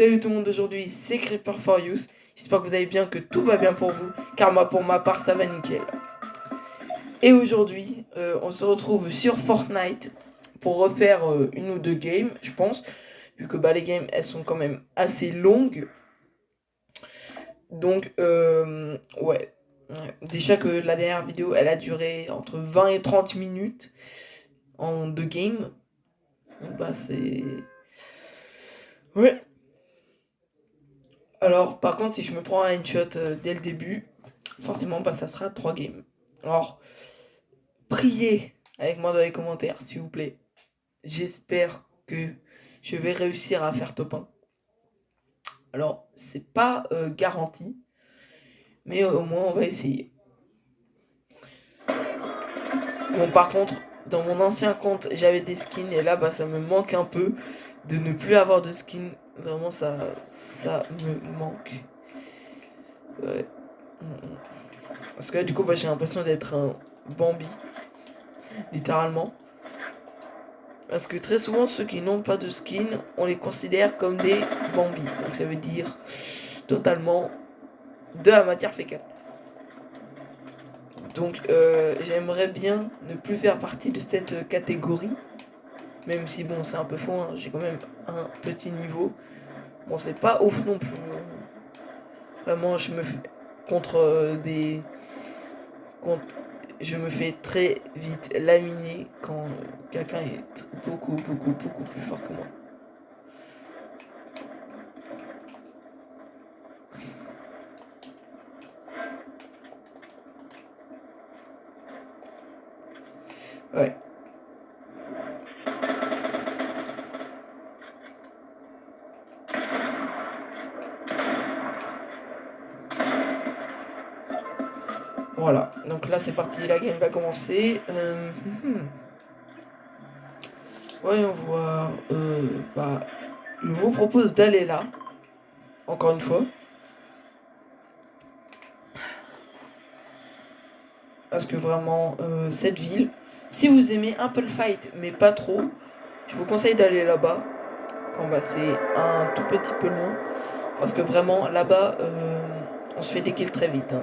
Salut tout le monde, aujourd'hui c'est Creeper for Youth. J'espère que vous allez bien, que tout va bien pour vous, car moi pour ma part ça va nickel. Et aujourd'hui on se retrouve sur Fortnite pour refaire une ou deux games, je pense, vu que les games elles sont quand même assez longues. Donc ouais. Déjà que la dernière vidéo elle a duré entre 20 et 30 minutes en deux games. C'est... Ouais. Alors, par contre, si je me prends un headshot dès le début, forcément, ça sera 3 games. Alors, priez avec moi dans les commentaires, s'il vous plaît. J'espère que je vais réussir à faire top 1. Alors, c'est pas garanti, mais au moins, on va essayer. Bon, par contre, dans mon ancien compte, j'avais des skins, et là, ça me manque un peu de ne plus avoir de skins. Vraiment, ça me manque. Ouais. Parce que là, du coup, j'ai l'impression d'être un Bambi. Littéralement. Parce que très souvent, ceux qui n'ont pas de skin, on les considère comme des Bambi. Donc ça veut dire totalement de la matière fécale. Donc j'aimerais bien ne plus faire partie de cette catégorie. Même si bon, c'est un peu faux, hein, j'ai quand même un petit niveau. Bon, c'est pas ouf non plus. Vraiment, je me fais contre des... Je me fais très vite laminer quand quelqu'un est beaucoup plus fort que moi. Ouais. Voilà, donc là c'est parti, la game va commencer. Voyons voir. Je vous propose d'aller là. Encore une fois. Parce que vraiment, cette ville, si vous aimez un peu le fight, mais pas trop, je vous conseille d'aller là-bas. Quand c'est un tout petit peu loin. Parce que vraiment, là-bas, on se fait des kills très vite. Hein.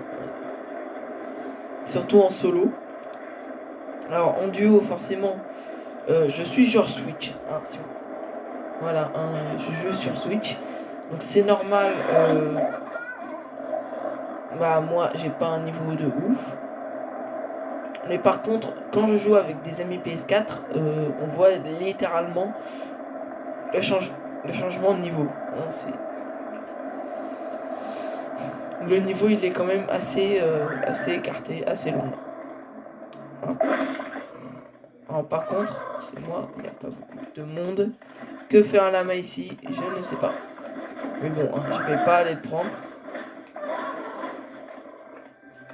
Surtout en solo. Alors, en duo, forcément, je suis genre Switch. Hein, voilà, je joue sur Switch. Donc c'est normal. Moi, j'ai pas un niveau de ouf. Mais par contre, quand je joue avec des amis PS4, on voit littéralement le changement de niveau. Hein, le niveau, il est quand même assez écarté, assez long. Hein. Alors, par contre, c'est moi, il n'y a pas beaucoup de monde. Que fait un lama ici? Je ne sais pas. Mais bon, hein, je vais pas aller le prendre.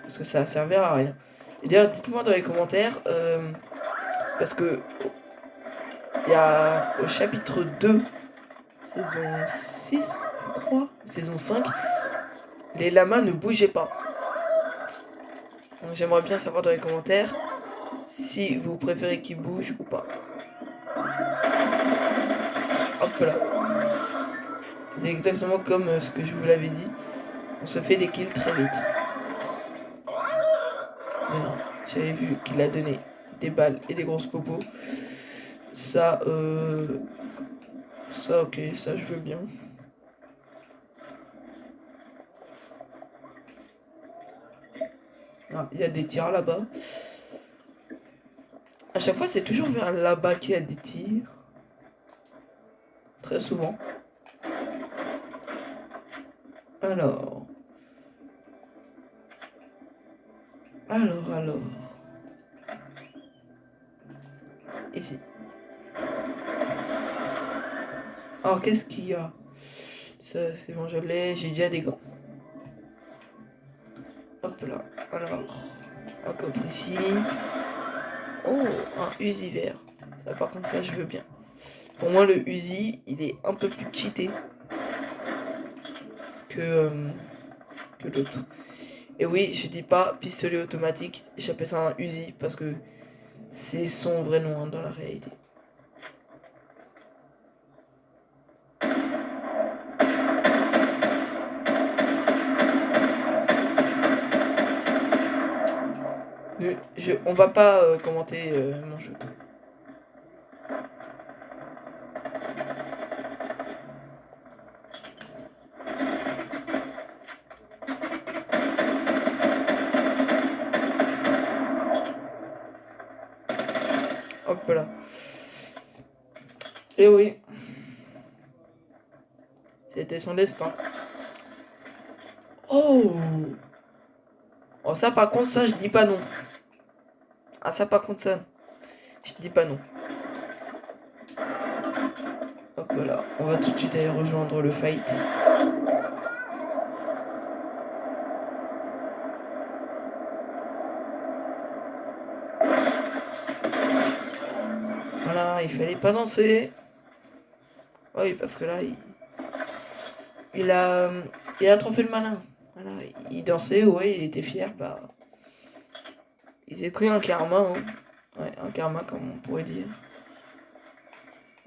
Parce que ça va servir à rien. Et d'ailleurs, dites-moi dans les commentaires, parce que il y a au chapitre 2, saison 6, je crois, saison 5, les lamas ne bougeaient pas. Donc j'aimerais bien savoir dans les commentaires si vous préférez qu'ils bougent ou pas. Hop là. C'est exactement comme ce que je vous l'avais dit. On se fait des kills très vite. Mais non, j'avais vu qu'il a donné des balles et des grosses popos. Ça, ok, ça je veux bien. Ah, il y a des tirs là-bas. À chaque fois, c'est toujours vers là-bas qu'il y a des tirs. Très souvent. Alors. Ici. Alors, qu'est-ce qu'il y a? Ça, c'est bon, je l'ai. J'ai déjà des gants. Hop là. Alors, un coffre ici. Oh, un Uzi vert. Ça, par contre, ça, je veux bien. Pour moi, le Uzi, il est un peu plus cheaté que l'autre. Et oui, je dis pas pistolet automatique. J'appelle ça un Uzi parce que c'est son vrai nom dans la réalité. on va pas commenter mon jeu. Hop là. Et oui. C'était son destin. Oh. Oh, ça par contre, ça je dis pas non. Ah, ça par contre, ça je dis pas non. Hop là. On va tout de suite aller rejoindre le fight. Voilà, il fallait pas danser. Oui, parce que là, il a trop fait le malin. Voilà, il dansait, ouais, il était fier. Bah, il s'est pris un karma. Hein. Ouais, un karma, comme on pourrait dire.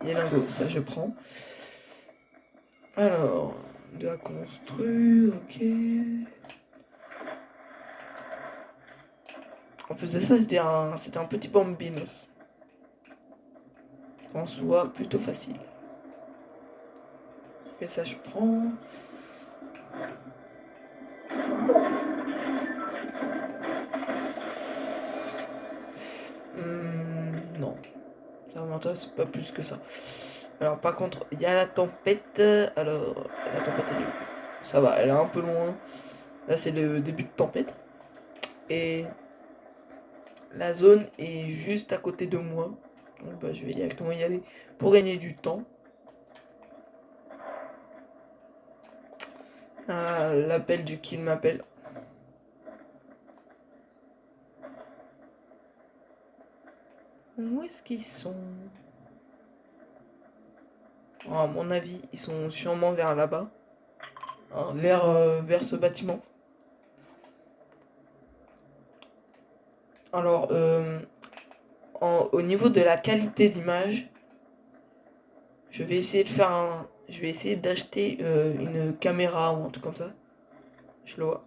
Les lingots, ça je prends. Alors, de la construire, ok. En plus de ça, c'était un petit bambinos. En soi, plutôt facile. Et ça, je prends. Non. Ça m'intéresse pas plus que ça. Alors, par contre, il y a la tempête. Alors, la tempête, elle est où? Ça va, elle est un peu loin. Là, c'est le début de tempête. Et la zone est juste à côté de moi. Donc, bah, je vais directement y aller pour gagner du temps. Ah, l'appel du kill m'appelle. Où est-ce qu'ils sont? Oh, à mon avis, ils sont sûrement vers là-bas. Hein, vers ce bâtiment. Alors, au niveau de la qualité d'image, je vais essayer de faire je vais essayer d'acheter une caméra ou un truc comme ça. Je le vois.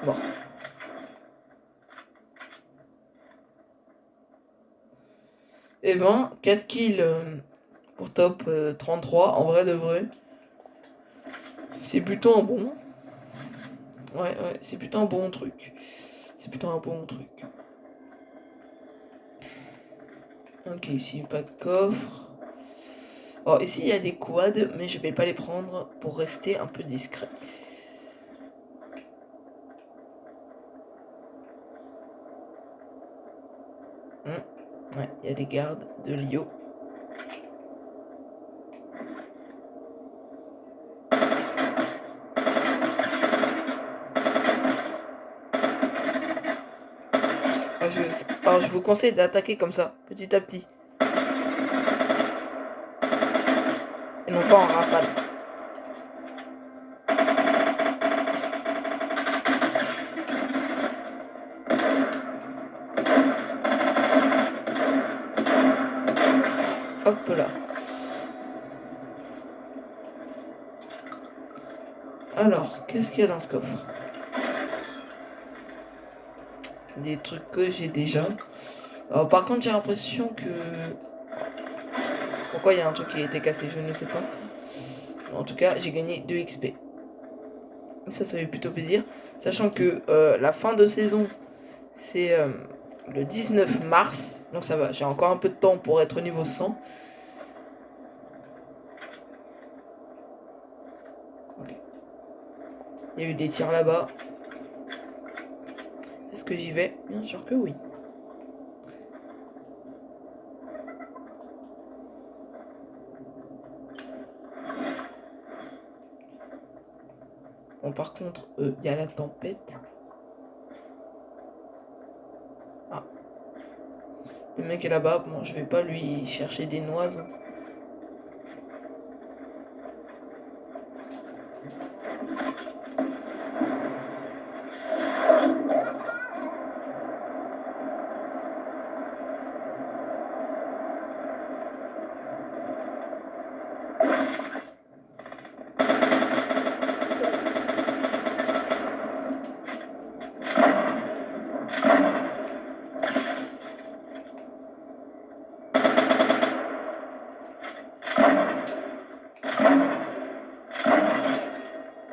Bon. Et ben, 4 kills pour top 33, en vrai de vrai. C'est plutôt un bon. Ouais, c'est plutôt un bon truc. C'est plutôt un bon truc. Ok, ici, pas de coffre. Oh, ici, il y a des quads, mais je vais pas les prendre pour rester un peu discret. Ouais, il y a des gardes de Lio. Alors, je vous conseille d'attaquer comme ça, petit à petit. Et non pas en rafale. Hop là. Alors, qu'est-ce qu'il y a dans ce coffre? Des trucs que j'ai déjà. Alors, par contre, j'ai l'impression que... Pourquoi il y a un truc qui a été cassé, je ne sais pas. En tout cas, j'ai gagné 2 XP. Ça fait plutôt plaisir. Sachant que la fin de saison, c'est le 19 mars. Donc ça va, j'ai encore un peu de temps pour être au niveau 100. Okay. Il y a eu des tirs là-bas. Est-ce que j'y vais? Bien sûr que oui. Bon, par contre, il y a la tempête. Ah. Le mec est là-bas. Bon, je vais pas lui chercher des noises.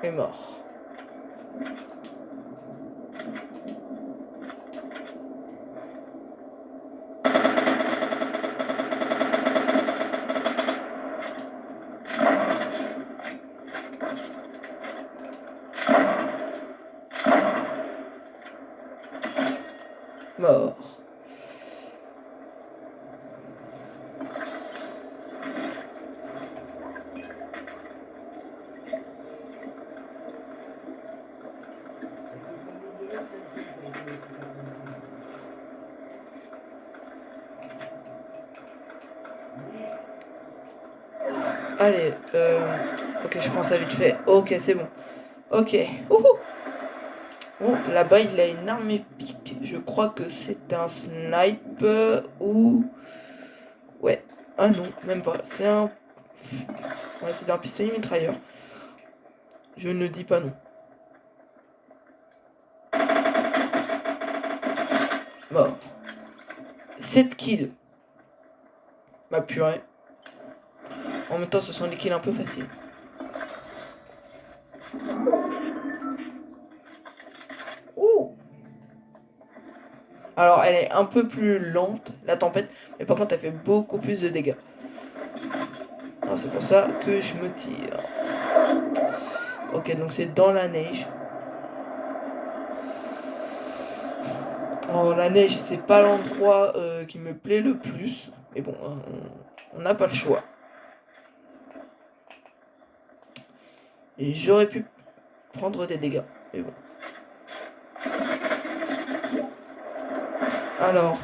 est mort. Mort. Allez, ok, je prends ça vite fait. Ok, c'est bon. Ok. Ouhou. Bon, là-bas, il a une arme épique. Je crois que c'est un sniper ou... Ouais. Ah non, même pas. C'est un... Ouais, c'est un pistolet mitrailleur. Je ne dis pas non. Mort. 7 kills. Ma purée. En même temps, ce sont des kills un peu faciles. Ouh. Alors, elle est un peu plus lente, la tempête, mais par contre, elle fait beaucoup plus de dégâts. Alors, c'est pour ça que je me tire. Ok, donc c'est dans la neige. Oh, la neige, c'est pas l'endroit qui me plaît le plus. Mais bon, on n'a pas le choix. Et j'aurais pu prendre des dégâts. Mais bon. Alors.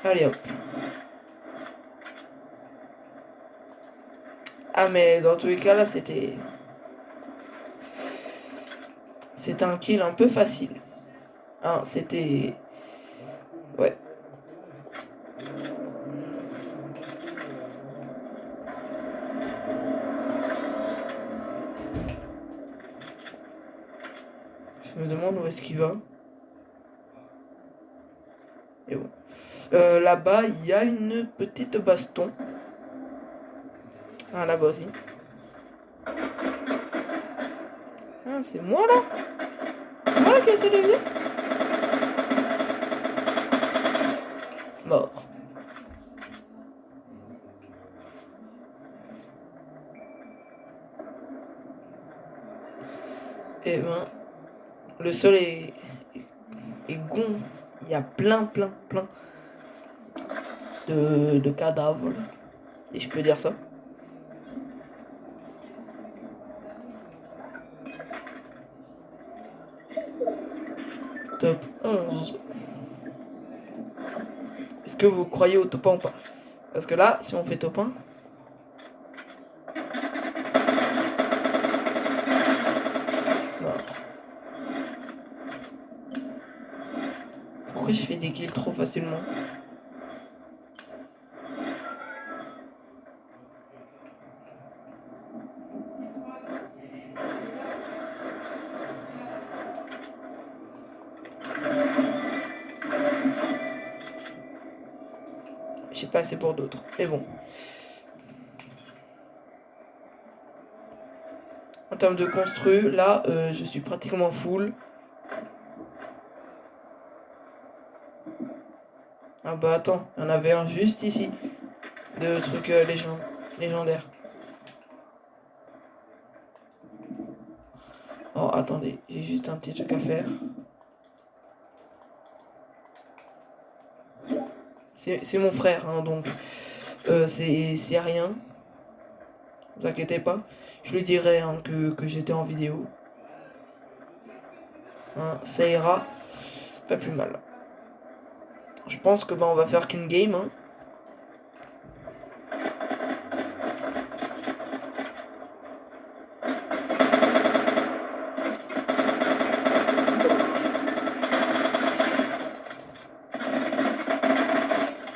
Allez hop. Ah mais dans tous les cas là c'était un kill un peu facile. Hein, c'était... Ouais. Je me demande où est-ce qu'il va. Et bon. Là-bas, il y a une petite baston. Ah, là-bas aussi. Ah, c'est moi là? Moi qui ai essayé de venir? Mort. Et ben, le sol est gonflé. Il y a plein de cadavres. Et je peux dire ça. Top 11. Est-ce que vous croyez au top 1 ou pas? Parce que là, si on fait top 1... Pourquoi je fais des kills trop facilement? J'ai pas assez pour d'autres. Mais bon. En termes de construit, là, je suis pratiquement full. Ah bah attends, il y en avait un juste ici. De trucs légendaires. Oh, attendez, j'ai juste un petit truc à faire. C'est mon frère, hein, donc c'est rien. Ne vous inquiétez pas. Je lui dirai hein, que j'étais en vidéo. Hein, ça ira. Pas plus mal. Je pense que bah, on va faire qu'une game. Hein.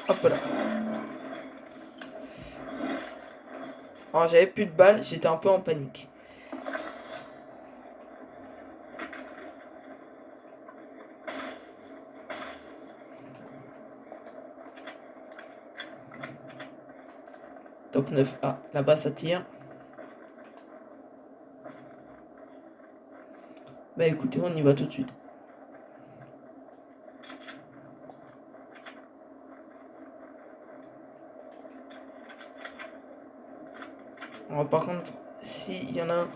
Hop là. Alors j'avais plus de balles, j'étais un peu en panique. Top 9. Ah, là-bas ça tire. Bah écoutez, on y va tout de suite. Alors, par contre, s'il y en a un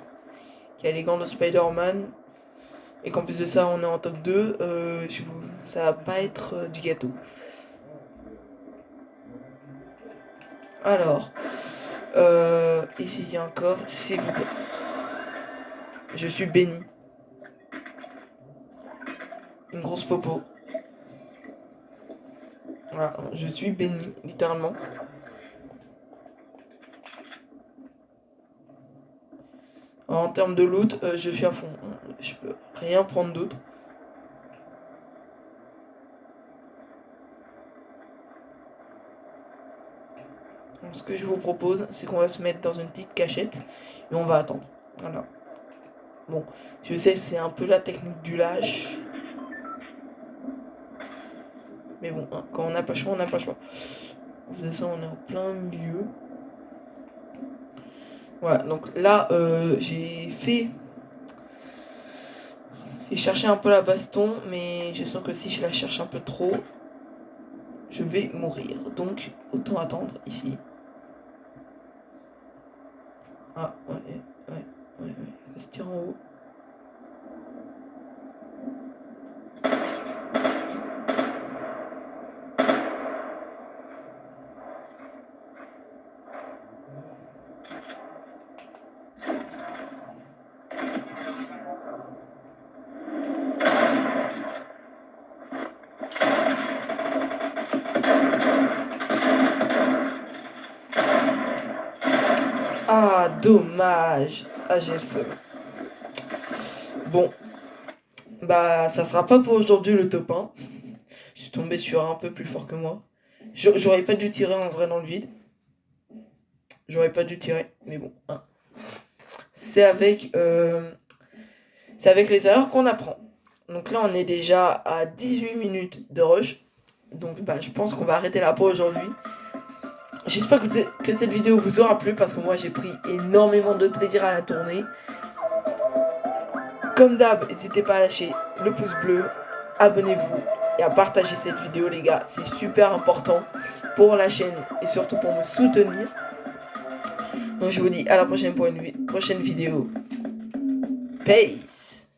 qui a les gants de Spider-Man et qu'en plus de ça on est en top 2, ça va pas être du gâteau. Alors, ici il y a encore, s'il vous plaît. Je suis béni. Une grosse popo. Voilà, je suis béni, littéralement. En termes de loot, je suis à fond. Je peux rien prendre d'autre. Donc, ce que je vous propose, c'est qu'on va se mettre dans une petite cachette et on va attendre. Voilà. Bon, je sais, c'est un peu la technique du lâche. Mais bon, hein, quand on n'a pas le choix, on n'a pas le choix. En plus de ça, on est en plein milieu. Voilà, donc là, j'ai cherché un peu la baston, mais je sens que si je la cherche un peu trop, je vais mourir. Donc, autant attendre ici. Ah, ouais, ça se tire en haut. Ah, dommage. Ah, j'ai le seum. Bon, bah, ça sera pas pour aujourd'hui le top 1. Je suis tombé sur un peu plus fort que moi. J'aurais pas dû tirer en vrai dans le vide. J'aurais pas dû tirer, mais bon. Hein. C'est avec les erreurs qu'on apprend. Donc là, on est déjà à 18 minutes de rush. Donc bah, je pense qu'on va arrêter là pour aujourd'hui. J'espère que cette vidéo vous aura plu parce que moi j'ai pris énormément de plaisir à la tourner. Comme d'hab, n'hésitez pas à lâcher le pouce bleu, abonnez-vous et à partager cette vidéo les gars. C'est super important pour la chaîne et surtout pour me soutenir. Donc je vous dis à la prochaine pour une prochaine vidéo. Peace.